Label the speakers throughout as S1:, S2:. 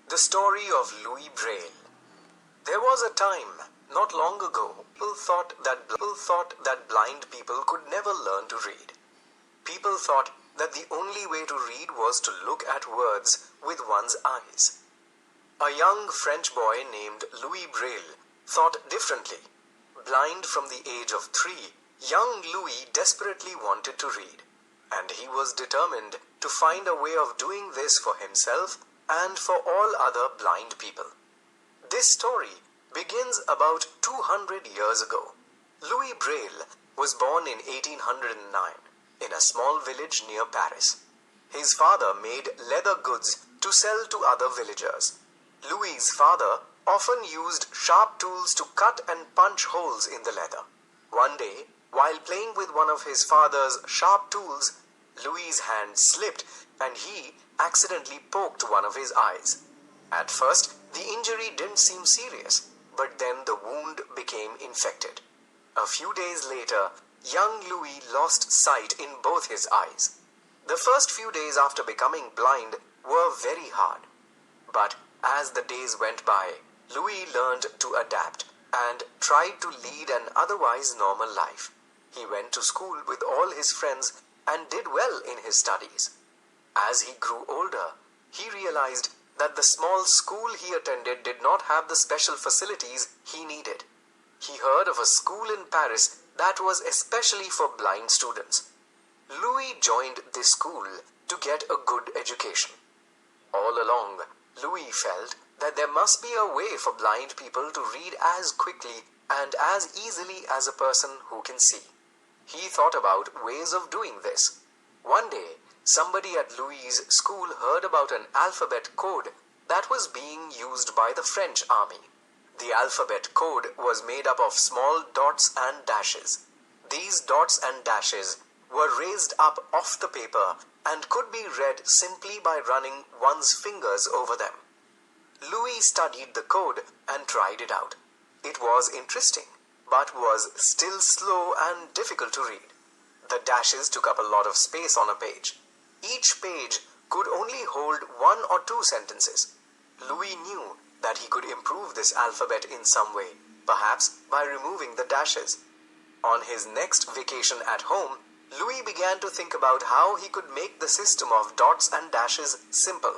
S1: The story of Louis Braille. There was a time, not long ago, people thought that blind people could never learn to read. People thought that the only way to read was to look at words with one's eyes. A young French boy named Louis Braille thought differently. Blind from the age of 3, young Louis desperately wanted to read, and he was determined to find a way of doing this for himself and for all other blind people. This story begins about 200 years ago. Louis Braille was born in 1809 in a small village near Paris. His father made leather goods to sell to other villagers. Louis's father often used sharp tools to cut and punch holes in the leather. One day, while playing with one of his father's sharp tools, Louis's hand slipped and he accidentally poked one of his eyes. At first, the injury didn't seem serious, but then the wound became infected. A few days later, young Louis lost sight in both his eyes. The first few days after becoming blind were very hard. But as the days went by, Louis learned to adapt and tried to lead an otherwise normal life. He went to school with all his friends and did well in his studies. As he grew older, he realized that the small school he attended did not have the special facilities he needed. He heard of a school in Paris that was especially for blind students. Louis joined this school to get a good education. All along, Louis felt that there must be a way for blind people to read as quickly and as easily as a person who can see. He thought about ways of doing this. One day, somebody at Louis's school heard about an alphabet code that was being used by the French army. The alphabet code was made up of small dots and dashes. These dots and dashes were raised up off the paper and could be read simply by running one's fingers over them. Louis studied the code and tried it out. It was interesting, but was still slow and difficult to read. The dashes took up a lot of space on a page. Each page could only hold 1 or 2 sentences. Louis knew that he could improve this alphabet in some way, perhaps by removing the dashes. On his next vacation at home, Louis began to think about how he could make the system of dots and dashes simple.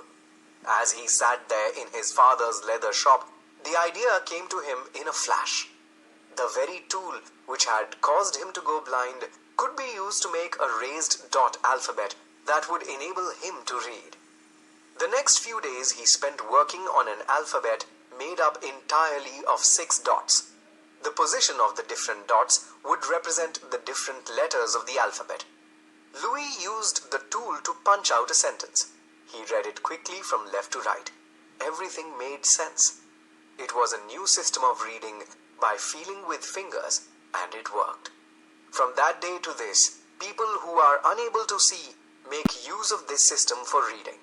S1: As he sat there in his father's leather shop, the idea came to him in a flash. The very tool which had caused him to go blind could be used to make a raised dot alphabet that would enable him to read. The next few days he spent working on an alphabet made up entirely of 6 dots. The position of the different dots would represent the different letters of the alphabet. Louis used the tool to punch out a sentence. He read it quickly from left to right. Everything made sense. It was a new system of reading by feeling with fingers, and it worked. From that day to this, people who are unable to see make use of this system for reading.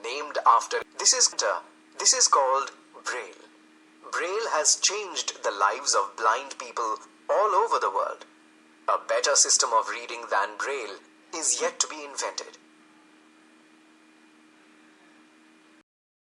S1: Named after this is called Braille. Braille has changed the lives of blind people all over the world. A better system of reading than Braille is yet to be invented.